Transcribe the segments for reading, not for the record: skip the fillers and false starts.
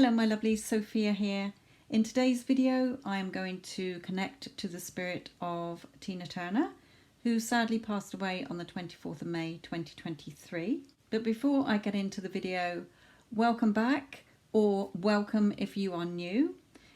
Hello my lovely, Sophia here. In today's video I am going to connect to the spirit of Tina Turner, who sadly passed away on the 24th of May 2023. But before I get into the video, welcome back, or welcome if you are new.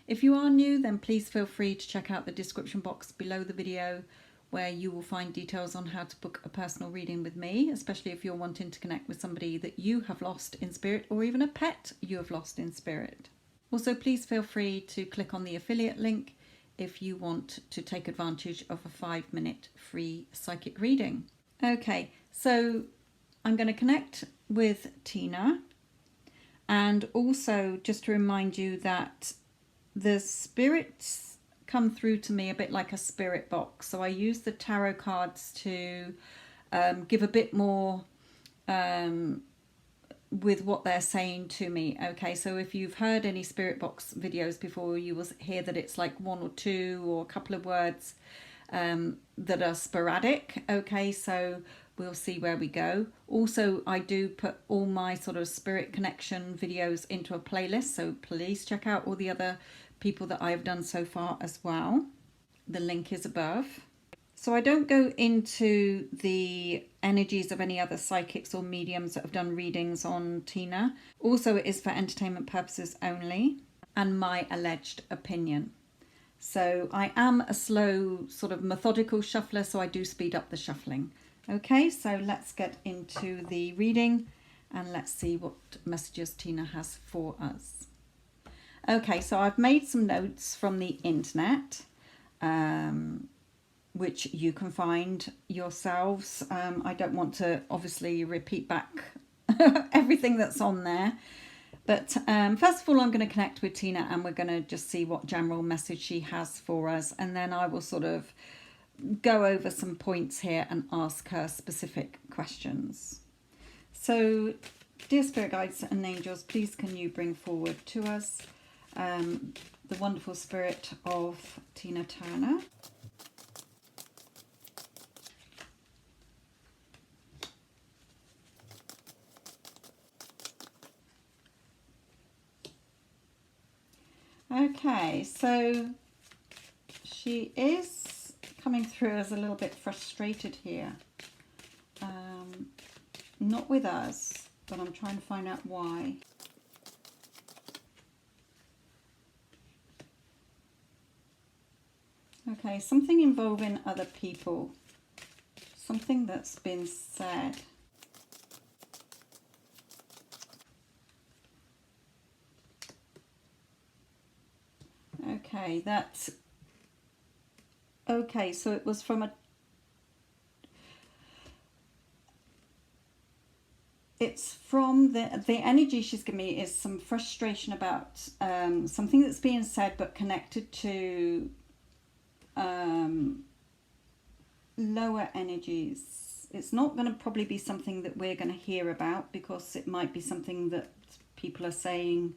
If you are new, then please feel free to check out the description box below the video, where you will find details on how to book a personal reading with me, especially if you're wanting to connect with somebody that you have lost in spirit, or even a pet you have lost in spirit. Also, please feel free to click on the affiliate link if you want to take advantage of a 5-minute free psychic reading. Okay, so I'm going to connect with Tina, and also just to remind you that the spirits come through to me a bit like a spirit box. So I use the tarot cards to give a bit more with what they're saying to me. Okay, so if you've heard any spirit box videos before, you will hear that it's like one or two or a couple of words that are sporadic. Okay, so we'll see where we go. Also, I do put all my sort of spirit connection videos into a playlist, so please check out all the other people that I've done so far as well. The link is above. So I don't go into the energies of any other psychics or mediums that have done readings on Tina. Also, it is for entertainment purposes only and my alleged opinion. So I am a slow sort of methodical shuffler, so I do speed up the shuffling. Okay, so let's get into the reading and let's see what messages Tina has for us. Okay, so I've made some notes from the internet, which you can find yourselves. I don't want to obviously repeat back everything that's on there. But first of all, I'm going to connect with Tina and we're going to just see what general message she has for us. And then I will sort of go over some points here and ask her specific questions. So, dear spirit guides and angels, please can you bring forward to us the wonderful spirit of Tina Turner. Okay, so she is coming through as a little bit frustrated here. Not with us, but I'm trying to find out why. Okay, something involving other people. Something that's been said. Okay, that's... Okay, so it was from a... It's from the energy she's giving me is some frustration about something that's being said, but connected to lower energies. It's not going to probably be something that we're going to hear about, because it might be something that people are saying,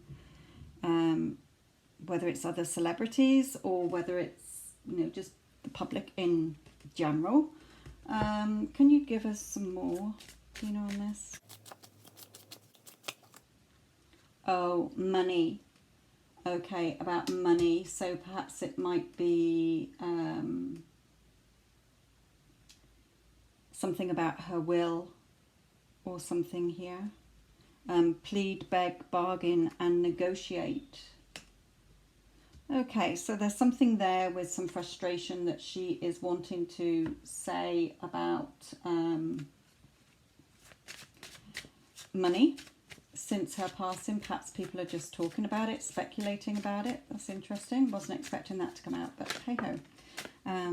whether it's other celebrities or whether it's, you know, just the public in general. Can you give us some more, you know, on this? Oh, money. Okay, about money. So perhaps it might be something about her will or something here. Plead, beg, bargain and negotiate. Okay, so there's something there with some frustration that she is wanting to say about money. Since her passing, perhaps people are just talking about it, speculating about it. That's interesting. Wasn't expecting that to come out, but hey ho.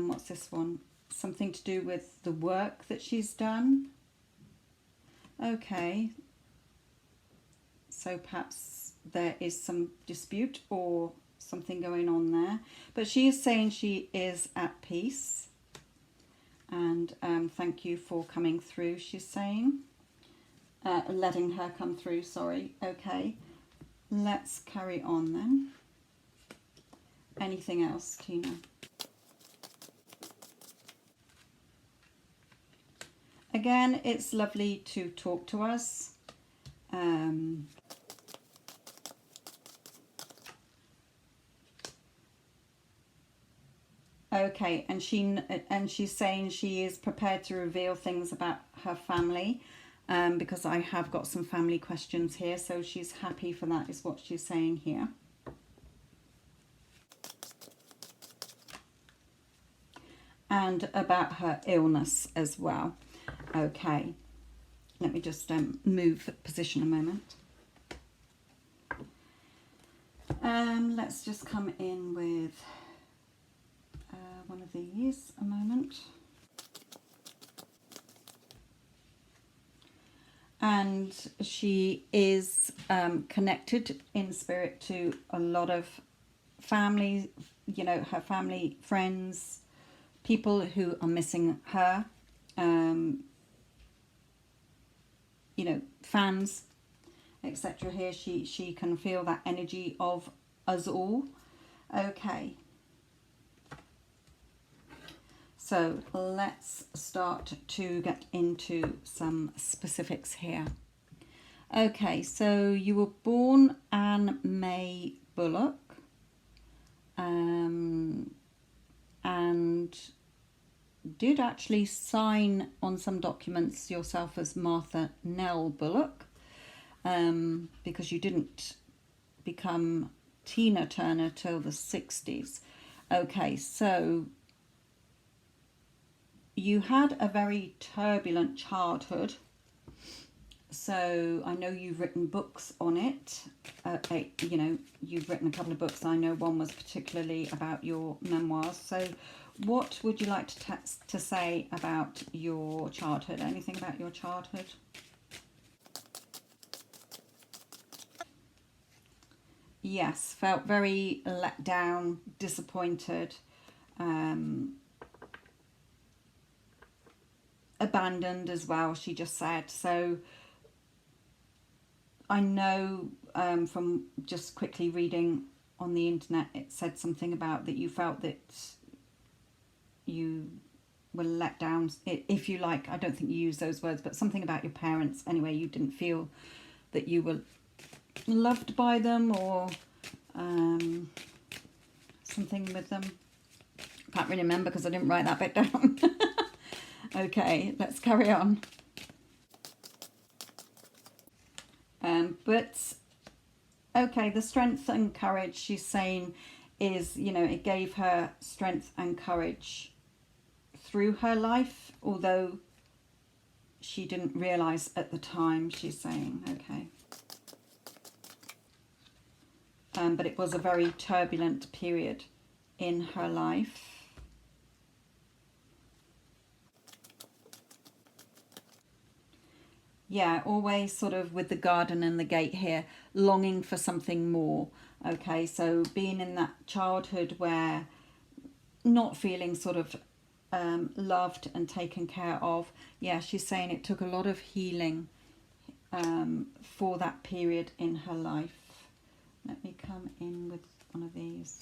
What's this one? Something to do with the work that she's done. Okay. So perhaps there is some dispute or something going on there. But she is saying she is at peace. And thank you for coming through, she's saying. Letting her come through, sorry. Okay, let's carry on then. Anything else, Tina? Again, it's lovely to talk to us. Okay, and she's saying she is prepared to reveal things about her family, because I have got some family questions here, so she's happy for that, is what she's saying here. And about her illness as well. Okay, let me just move position a moment. Let's just come in with one of these a moment. And she is connected in spirit to a lot of family, you know, her family, friends, people who are missing her, you know, fans, etc. Here she can feel that energy of us all. Okay, so let's start to get into some specifics here. Okay, so you were born Anne May Bullock, and did actually sign on some documents yourself as Martha Nell Bullock, because you didn't become Tina Turner till the 60s. Okay, so you had a very turbulent childhood. So I know you've written books on it. You know, you've written a couple of books. I know one was particularly about your memoirs. So what would you like to say about your childhood? Anything about your childhood? Yes, felt very let down, disappointed, abandoned as well, she just said. So I know from just quickly reading on the internet, it said something about that you felt that you were let down, if you like. I don't think you used those words, but something about your parents. Anyway, you didn't feel that you were loved by them, or something with them. Can't really remember because I didn't write that bit down. Okay, let's carry on. But okay, the strength and courage she's saying is, you know, it gave her strength and courage through her life, although she didn't realize at the time, she's saying. Okay. But it was a very turbulent period in her life. Yeah, always sort of with the garden and the gate here, longing for something more. Okay, so being in that childhood where not feeling sort of loved and taken care of. Yeah, she's saying it took a lot of healing for that period in her life. Let me come in with one of these.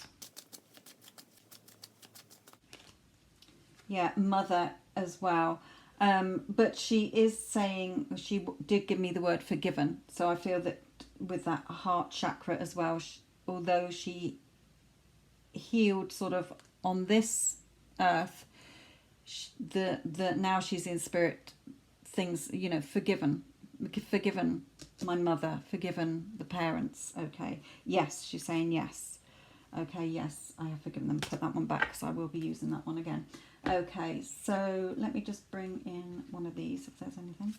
Yeah, mother as well. But she is saying, she did give me the word forgiven. So I feel that with that heart chakra as well, although she healed sort of on this earth, now she's in spirit, things, you know, forgiven my mother, forgiven the parents. Okay, yes, she's saying yes. Okay, yes, I have forgiven them. Put that one back because I will be using that one again. Okay, so let me just bring in one of these if there's anything.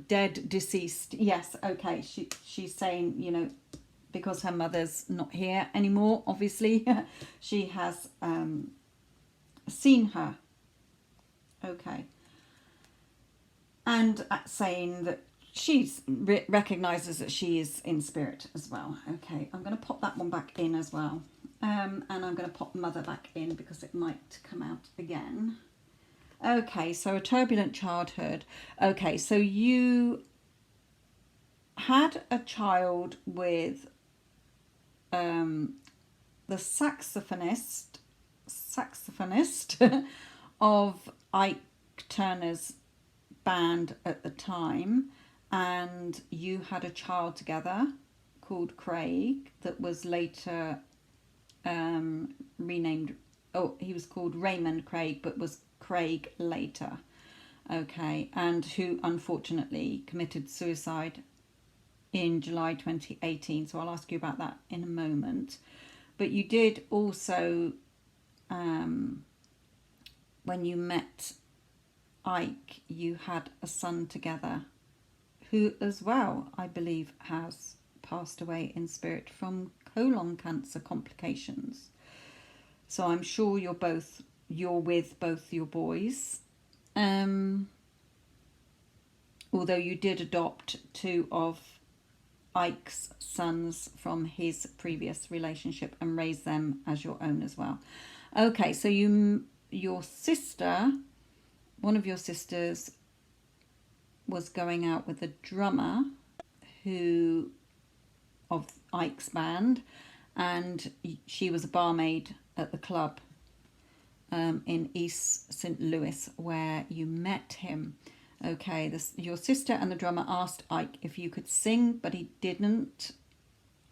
Dead, deceased. Yes, okay. She's saying, you know, because her mother's not here anymore, obviously, she has seen her. Okay. And saying that she's recognises that she is in spirit as well. Okay, I'm going to pop that one back in as well. And I'm going to pop mother back in because it might come out again. Okay, so a turbulent childhood. Okay, so you had a child with the saxophonist of Ike Turner's band at the time, and you had a child together called Craig that was later renamed. Oh, he was called Raymond Craig, but was Craig later. Okay, and who unfortunately committed suicide in July 2018. So I'll ask you about that in a moment. But you did also, when you met Ike, you had a son together who as well, I believe, has passed away in spirit from colon cancer complications. So I'm sure you're with both your boys. Although you did adopt two of Ike's sons from his previous relationship and raise them as your own as well. Okay, so your sister, one of your sisters, was going out with a drummer of Ike's band, and she was a barmaid at the club in East St. Louis where you met him. Okay, your sister and the drummer asked Ike if you could sing, but he didn't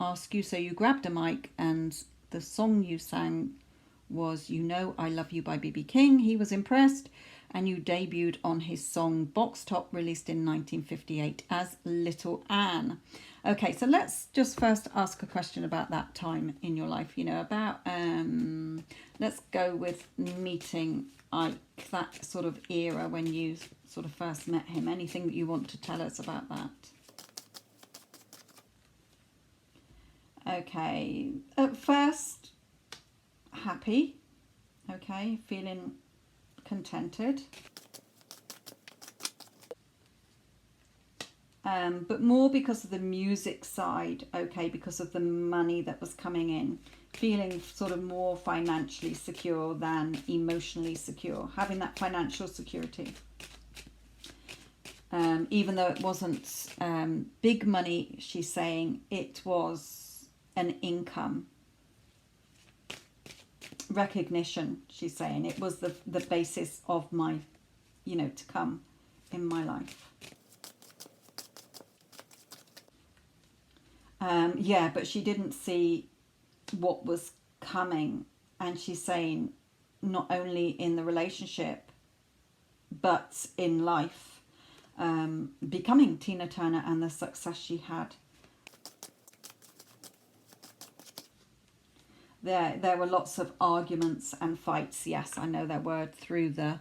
ask you, so you grabbed a mic, and the song you sang was You Know I Love You by B.B. King. He was impressed, and you debuted on his song Box Top, released in 1958 as Little Anne. Okay, so let's just first ask a question about that time in your life, about, let's go with meeting Ike, that sort of era when you sort of first met him. Anything that you want to tell us about that? Okay, at first, happy, okay, feeling contented. But more because of the music side, okay, because of the money that was coming in. Feeling sort of more financially secure than emotionally secure. Having that financial security. Even though it wasn't big money, she's saying it was an income. Recognition, she's saying. It was the basis of my, to come in my life. Yeah, but she didn't see what was coming, and she's saying not only in the relationship but in life, becoming Tina Turner and the success she had. There were lots of arguments and fights. Yes, I know there were, through the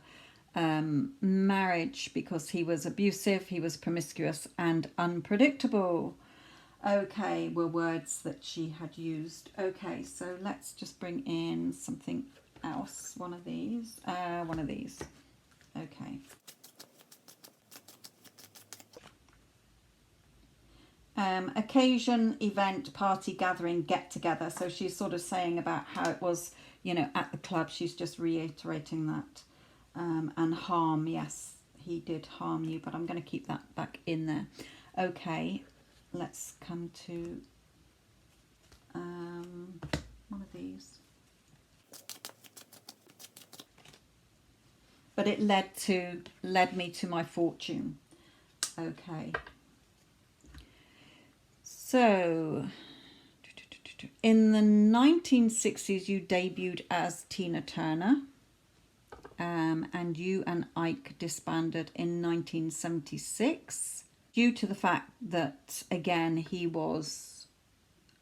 marriage, because he was abusive, he was promiscuous and unpredictable. Okay, were words that she had used. Okay, so let's just bring in something else. One of these. Okay. Occasion, event, party, gathering, get together. So she's sort of saying about how it was, at the club. She's just reiterating that. And harm, yes, he did harm you, but I'm going to keep that back in there. Okay. Let's come to one of these. But it led me to my fortune. Okay. So, in the 1960s, you debuted as Tina Turner. And you and Ike disbanded in 1976. Due to the fact that, again, he was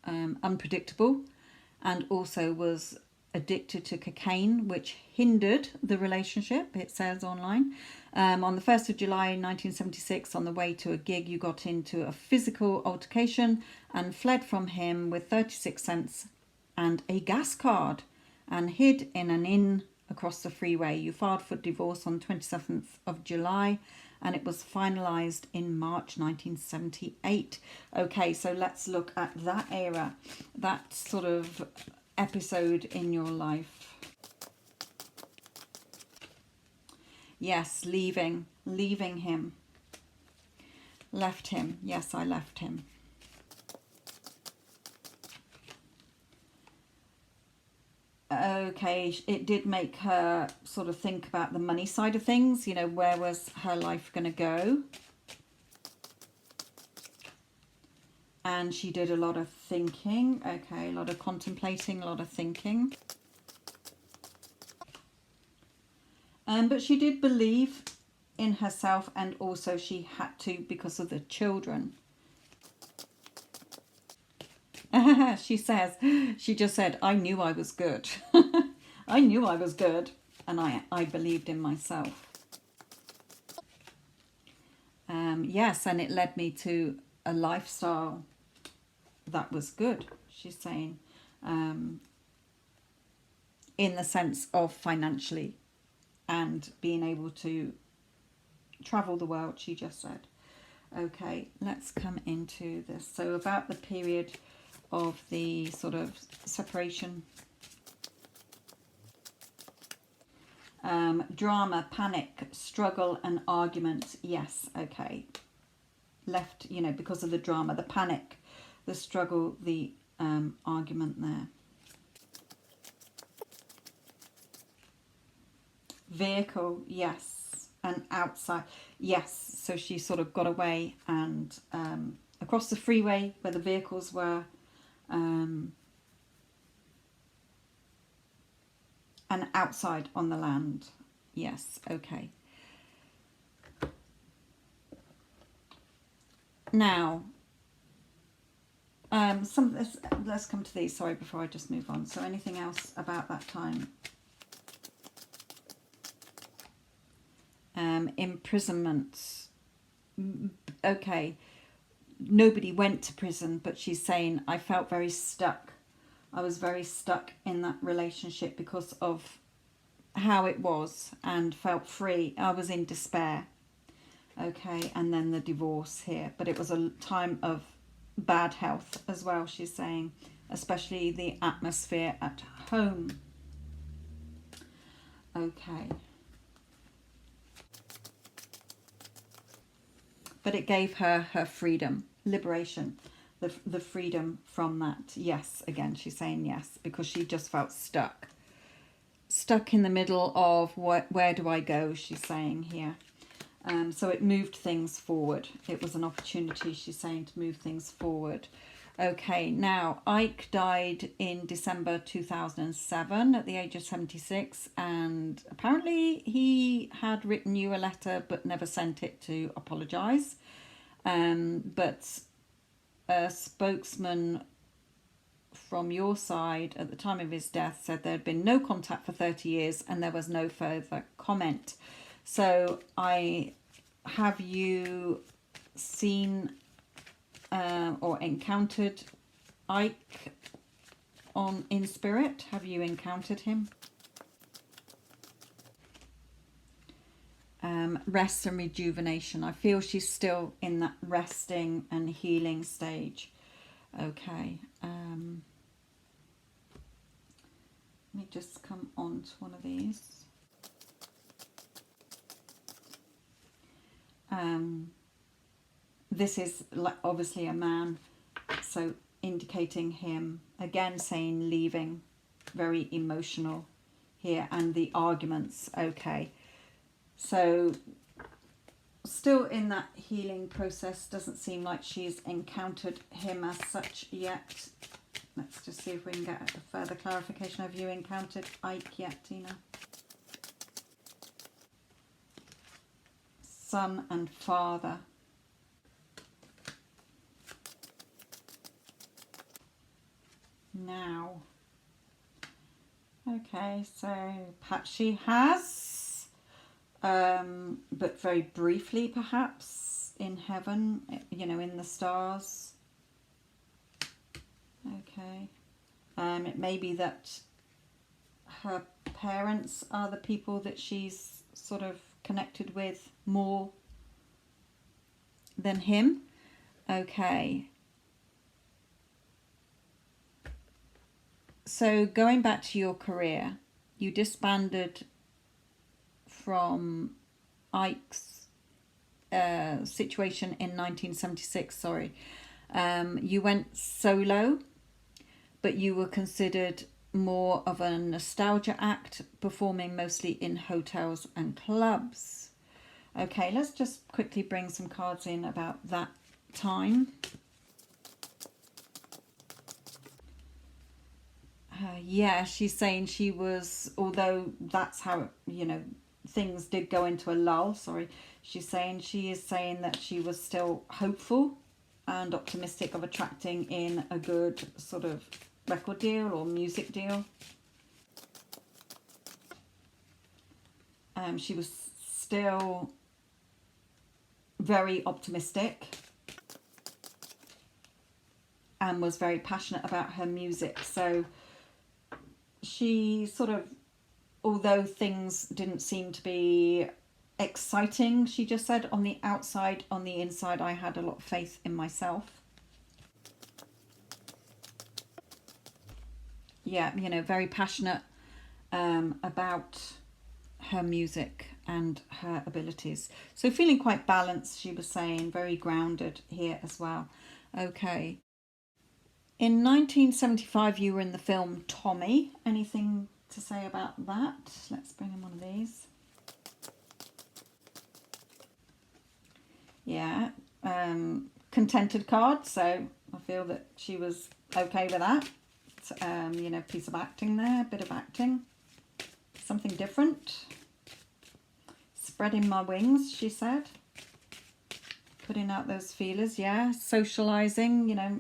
unpredictable and also was addicted to cocaine, which hindered the relationship, it says online. On the 1st of July 1976, on the way to a gig, you got into a physical altercation and fled from him with 36 cents and a gas card and hid in an inn across the freeway. You filed for divorce on 27th of July. And it was finalised in March 1978. Okay, so let's look at that era, that sort of episode in your life. Yes, leaving him. Left him. Yes, I left him. Okay, it did make her sort of think about the money side of things, where was her life going to go? And she did a lot of thinking. Okay, a lot of contemplating, a lot of thinking. But she did believe in herself, and also she had to because of the children. She says, she just said, I knew I was good. I knew I was good, and I believed in myself. Yes, and it led me to a lifestyle that was good, she's saying, in the sense of financially and being able to travel the world, she just said. Okay, let's come into this. So about the period of the sort of separation. Drama, panic, struggle and argument. Yes, okay. Left, you know, because of the drama, the panic, the struggle, the argument there. Vehicle, yes. And outside, yes. So she sort of got away and across the freeway where the vehicles were, and outside on the land. Yes, okay. Now, let's come to these, sorry, before I just move on. So anything else about that time? Imprisonment. Okay, nobody went to prison, but she's saying, I felt very stuck. I was very stuck in that relationship because of how it was, and felt free. I was in despair. Okay, and then the divorce here. But it was a time of bad health as well, she's saying, especially the atmosphere at home. Okay. But it gave her her freedom, liberation, the freedom from that. Yes, again, she's saying yes, because she just felt stuck. Stuck in the middle of where do I go, she's saying here. So it moved things forward. It was an opportunity, she's saying, to move things forward. Okay, now Ike died in December 2007 at the age of 76, and apparently he had written you a letter but never sent it to apologise. But a spokesman from your side at the time of his death said there had been no contact for 30 years and there was no further comment. So have you seen or encountered Ike in spirit? Have you encountered him? Rest and rejuvenation. I feel she's still in that resting and healing stage. Okay. Let me just come on to one of these. This is obviously a man, so indicating him, again saying leaving, very emotional here, and the arguments. Okay, so still in that healing process, doesn't seem like she's encountered him as such yet. Let's just see if we can get a further clarification. Have you encountered Ike yet, Tina? Son and father. Now. Okay, so perhaps she has, but very briefly perhaps, in heaven, you know, in the stars. Okay. It may be that her parents are the people that she's sort of connected with more than him. Okay. So going back to your career, you disbanded from Ike's situation in 1976, sorry. You went solo, but you were considered more of a nostalgia act, performing mostly in hotels and clubs. Okay, let's just quickly bring some cards in about that time. Yeah, she's saying she was, although that's how, you know, things did go into a lull, sorry, she is saying that she was still hopeful and optimistic of attracting in a good sort of record deal or music deal. She was still very optimistic and was very passionate about her music. So she sort of, although things didn't seem to be exciting, she just said, on the outside, on the inside, I had a lot of faith in myself. Yeah, you know, very passionate about her music and her abilities. So feeling quite balanced, she was saying, very grounded here as well. Okay. In 1975, you were in the film Tommy. Anything to say about that? Let's bring in one of these. Yeah, contented card. So I feel that she was okay with that. You know, piece of acting there, a bit of acting. Something different. Spreading my wings, she said. Putting out those feelers, yeah. Socialising, you know,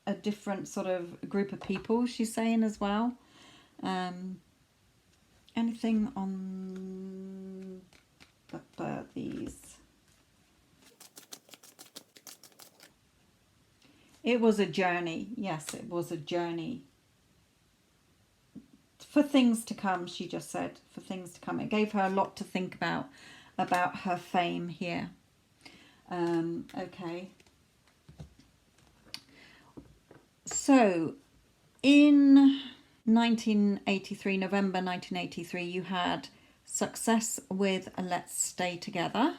a different sort of group of people, she's saying as well. Anything on these? It was a journey. Yes, it was a journey. For things to come, she just said, for things to come. It gave her a lot to think about her fame here. Okay. So, in 1983, November 1983, you had success with Let's Stay Together,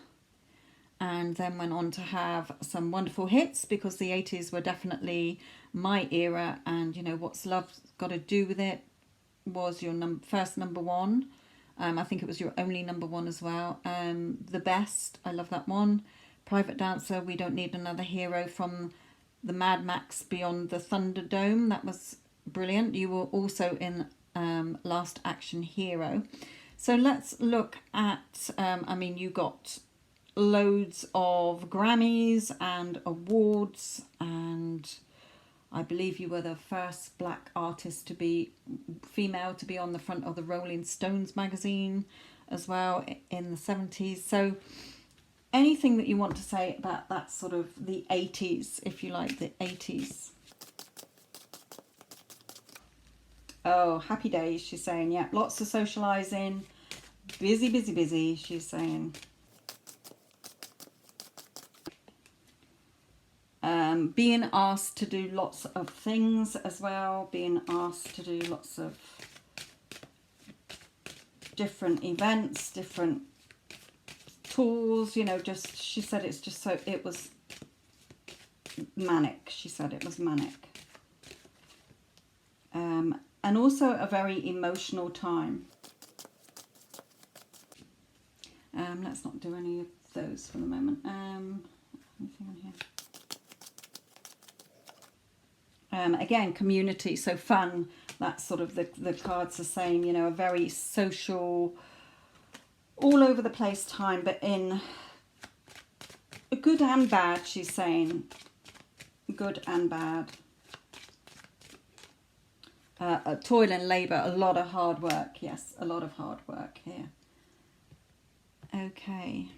and then went on to have some wonderful hits, because the 80s were definitely my era, and you know, What's Love Got to Do with It was your first number one. I think it was your only number one as well. The Best, I love that one. Private Dancer, We Don't Need Another Hero from the Mad Max Beyond the Thunderdome. That was brilliant. You were also in Last Action Hero. So let's look at, I mean, you got loads of Grammys and awards, and I believe you were the first black artist to be female to be on the front of the Rolling Stones magazine as well in the 70s. So anything that you want to say about that sort of the 80s, if you like, the 80s? Oh, happy days, she's saying. Yeah, lots of socialising. Busy, busy, busy, she's saying. Being asked to do lots of things as well. Being asked to do lots of different events, different tours, you know, just, she said it's just so, it was manic. She said it was manic. And also a very emotional time. Let's not do any of those for the moment. Anything on here? Again, community, so fun. That's sort of the cards are saying, you know, a very social, all over the place time, but in good and bad, she's saying. Good and bad. Toil and labour, a lot of hard work. Yes, a lot of hard work here. Okay.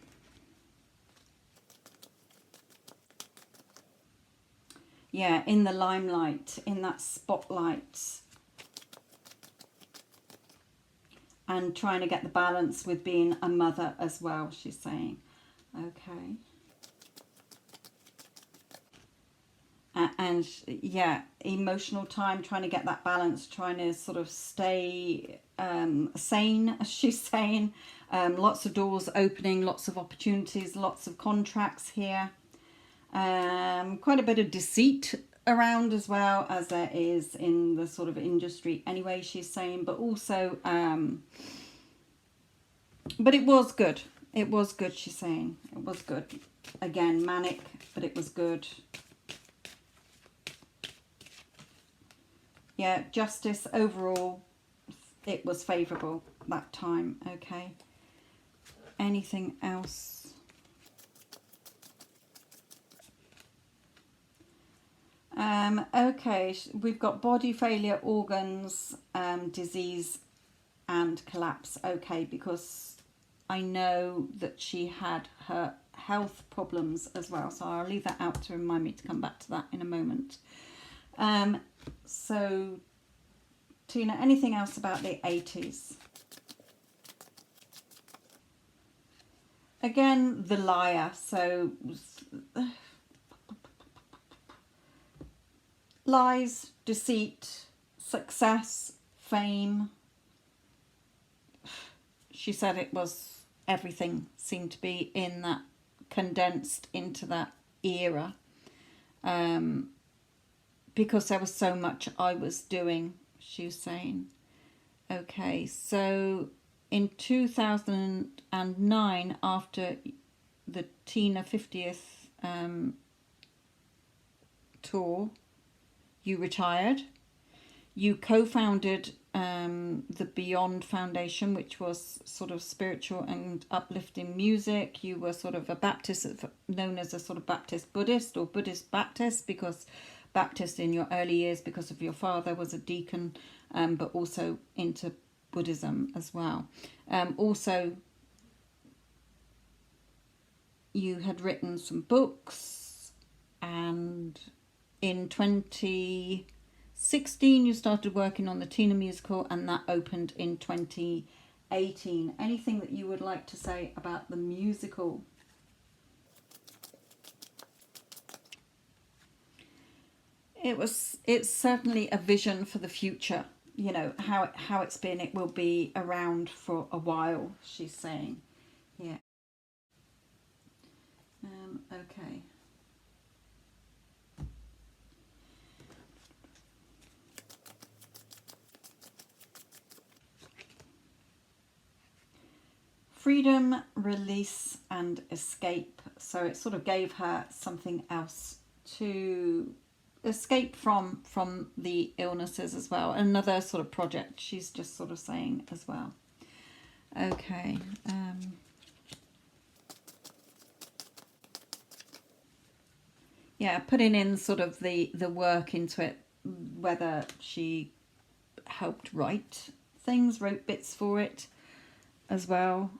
Yeah, in the limelight, in that spotlight. And trying to get the balance with being a mother as well, she's saying. Okay. And yeah, emotional time, trying to get that balance, trying to sort of stay sane, as she's saying. Lots of doors opening, lots of opportunities, lots of contracts here. Quite a bit of deceit around as well, as there is in the sort of industry anyway, she's saying, but also but it was good. It was good, she's saying. It was good. Again, manic, but it was good. Yeah, justice overall, it was favourable that time. Okay. Anything else? Okay, we've got body failure, organs, disease and collapse. Okay, because I know that she had her health problems as well, so I'll leave that out to remind me to come back to that in a moment. So Tina, anything else about the 80s? Again, the liar. So lies, deceit, success, fame. She said it was everything seemed to be in that, condensed into that era, because there was so much I was doing, she was saying. Okay, so in 2009, after the Tina 50th tour, you retired. You co-founded the Beyond Foundation, which was sort of spiritual and uplifting music. You were sort of a Baptist, known as a sort of Baptist Buddhist or Buddhist Baptist, because Baptist in your early years because of your father was a deacon, but also into Buddhism as well. Also, you had written some books, and in 2016 you started working on the Tina musical, and that opened in 2018. Anything that you would like to say about the musical? It's certainly a vision for the future. You know, how it's been, it will be around for a while, she's saying. Yeah. Okay. Freedom, release and escape. So it sort of gave her something else to escape from the illnesses as well. Another sort of project she's just sort of saying as well. Okay. Yeah, putting in sort of the work into it, whether she helped write things, wrote bits for it as well.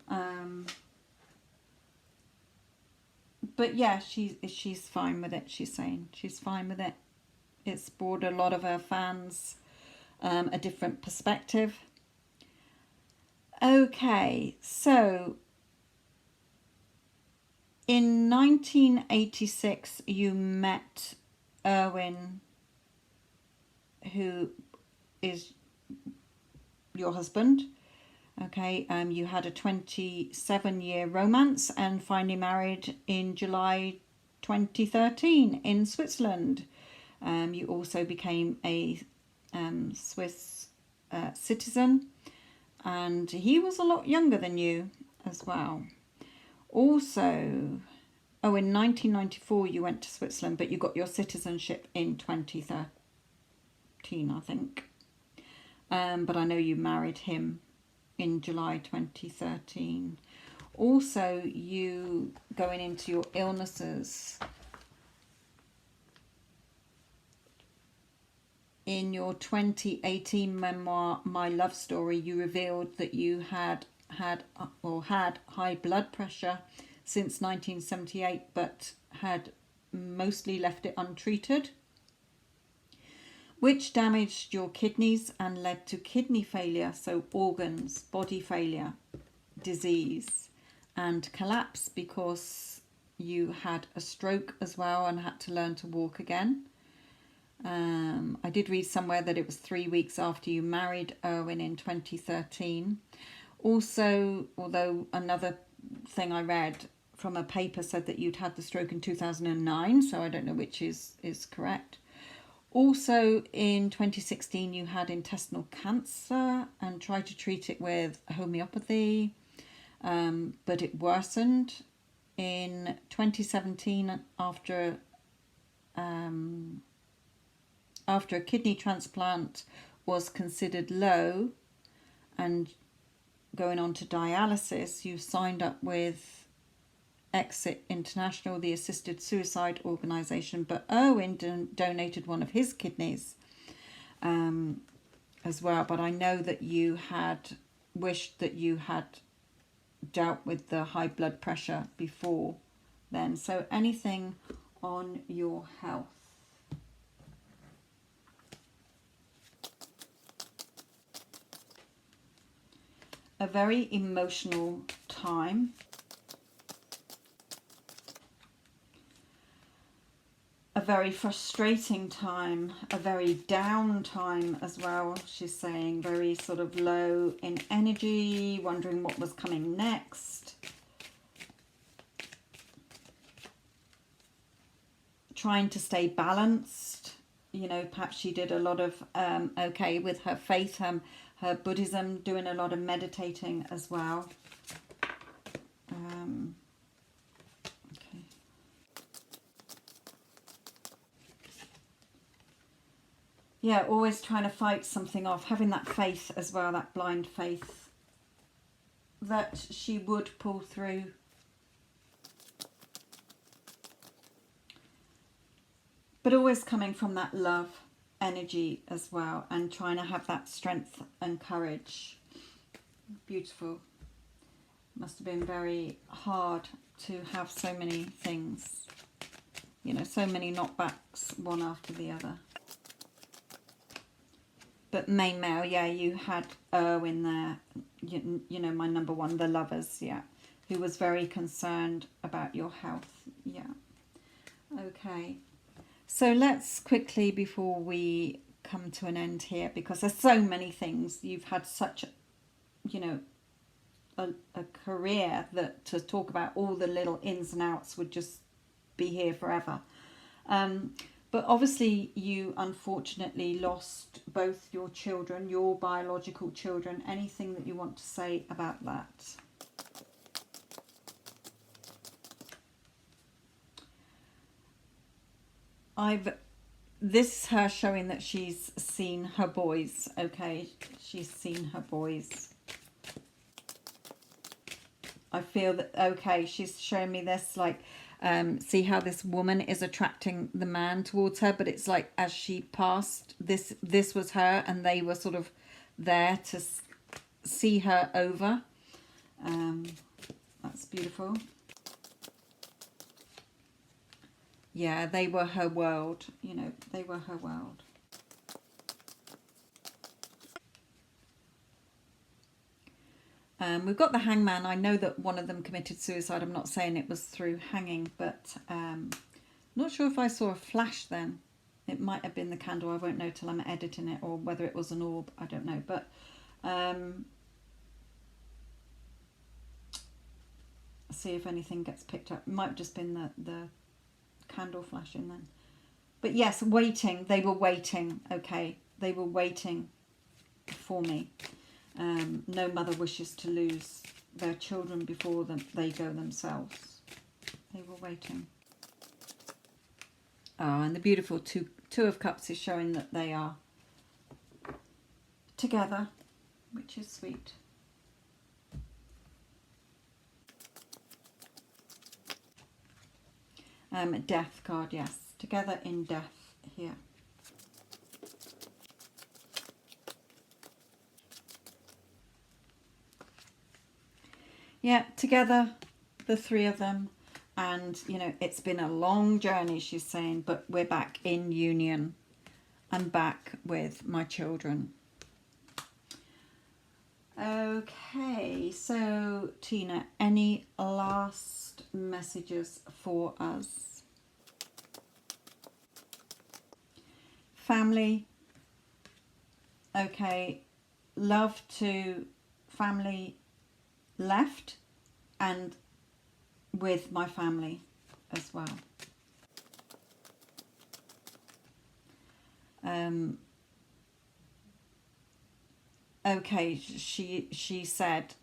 But yeah, she's fine with it. She's saying she's fine with it. It's brought a lot of her fans a different perspective. Okay, so in 1986 you met Erwin, who is your husband. Okay, you had a 27-year romance and finally married in July 2013 in Switzerland. You also became a Swiss citizen, and he was a lot younger than you as well. Also, in 1994 you went to Switzerland, but you got your citizenship in 2013, I think. But I know you married him in July 2013. Also, you going into your illnesses, in your 2018 memoir, My Love Story, you revealed that you had high blood pressure since 1978, but had mostly left it untreated, which damaged your kidneys and led to kidney failure, so organs, body failure, disease, and collapse because you had a stroke as well and had to learn to walk again. I did read somewhere that it was 3 weeks after you married Erwin in 2013. Also, although another thing I read from a paper said that you'd had the stroke in 2009, so I don't know which is correct. Also in 2016 you had intestinal cancer and tried to treat it with homeopathy, but it worsened. In 2017, after after a kidney transplant was considered low and going on to dialysis, you signed up with Exit International, the assisted suicide organisation, but Owen donated one of his kidneys as well. But I know that you had wished that you had dealt with the high blood pressure before then. So anything on your health? A very emotional time. A very frustrating time, a very down time as well, she's saying. Very sort of low in energy, wondering what was coming next. Trying to stay balanced. You know, perhaps she did a lot of, with her faith, her Buddhism, doing a lot of meditating as well. Yeah, always trying to fight something off, having that faith as well, that blind faith that she would pull through. But always coming from that love energy as well, and trying to have that strength and courage. Beautiful. Must have been very hard to have so many things, you know, so many knockbacks, one after the other. But main male, yeah, you had in there, you know, my number one, the lovers, yeah, who was very concerned about your health, yeah. Okay, so let's quickly, before we come to an end here, because there's so many things, you've had such, you know, a career that to talk about all the little ins and outs would just be here forever. But obviously you unfortunately lost both your children, your biological children. Anything that you want to say about that? This is her showing that she's seen her boys, okay? She's seen her boys. I feel that, okay, she's showing me this, like, see how this woman is attracting the man towards her, but it's like as she passed, this was her, and they were sort of there to see her over. That's beautiful. Yeah, they were her world, you know, they were her world. We've got the hangman. I know that one of them committed suicide. I'm not saying it was through hanging, but not sure if I saw a flash then. It might have been the candle. I won't know till I'm editing it, or whether it was an orb. I don't know. But see if anything gets picked up. It might have just been the candle flashing then. But yes, waiting. They were waiting. Okay, they were waiting for me. No mother wishes to lose their children before they go themselves. They were waiting. Oh, and the beautiful two of Cups is showing that they are together, which is sweet. Death card, yes. Together in death here. Yeah, together, the three of them. And, you know, it's been a long journey, she's saying, but we're back in union. I'm back with my children. Okay, so Tina, any last messages for us? Family. Okay, love to family left, and with my family as well. Okay, she said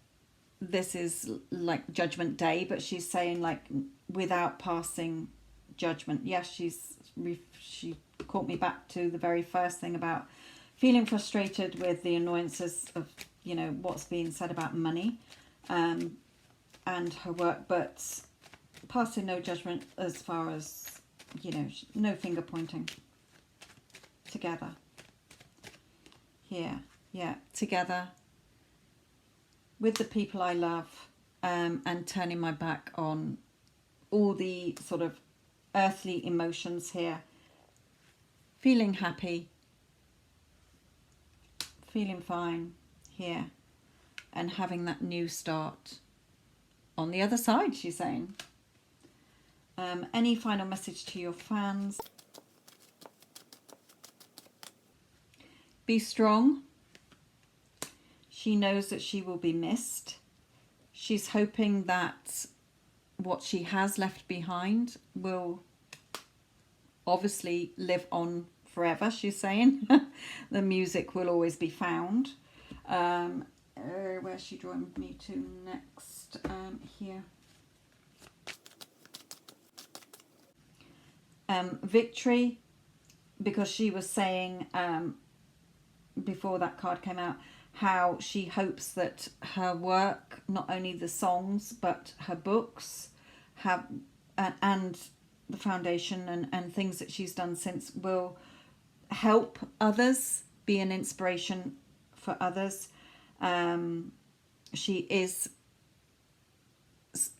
this is like Judgment Day, but she's saying like without passing judgment. Yes, she caught me back to the very first thing about feeling frustrated with the annoyances of, you know, what's being said about money and her work, but passing no judgment as far as, you know, no finger pointing. Together. Here. Yeah, together with the people I love, and turning my back on all the sort of earthly emotions here. Feeling happy, feeling fine here, and having that new start on the other side, she's saying. Any final message to your fans? Be strong. She knows that she will be missed. She's hoping that what she has left behind will obviously live on forever, she's saying. The music will always be found. Where's she drawing me to next? Here. Victory, because she was saying before that card came out how she hopes that her work, not only the songs but her books, have and the foundation and things that she's done since will help others, be an inspiration for others. She is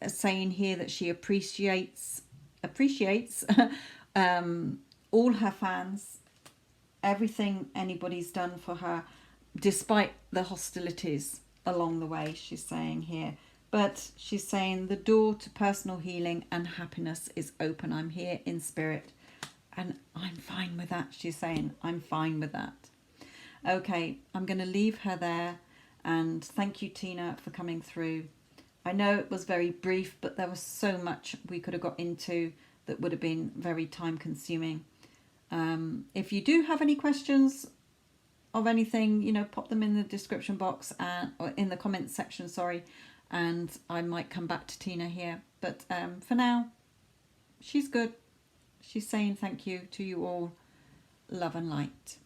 saying here that she appreciates all her fans, everything anybody's done for her, despite the hostilities along the way, she's saying here. But she's saying the door to personal healing and happiness is open. I'm here in spirit and I'm fine with that, she's saying. I'm fine with that. Okay, I'm going to leave her there, and thank you, Tina, for coming through. I know it was very brief, but there was so much we could have got into that would have been very time consuming. If you do have any questions of anything, you know, pop them in the description box or in the comments section, sorry, and I might come back to Tina here. But for now, she's good. She's saying thank you to you all. Love and light.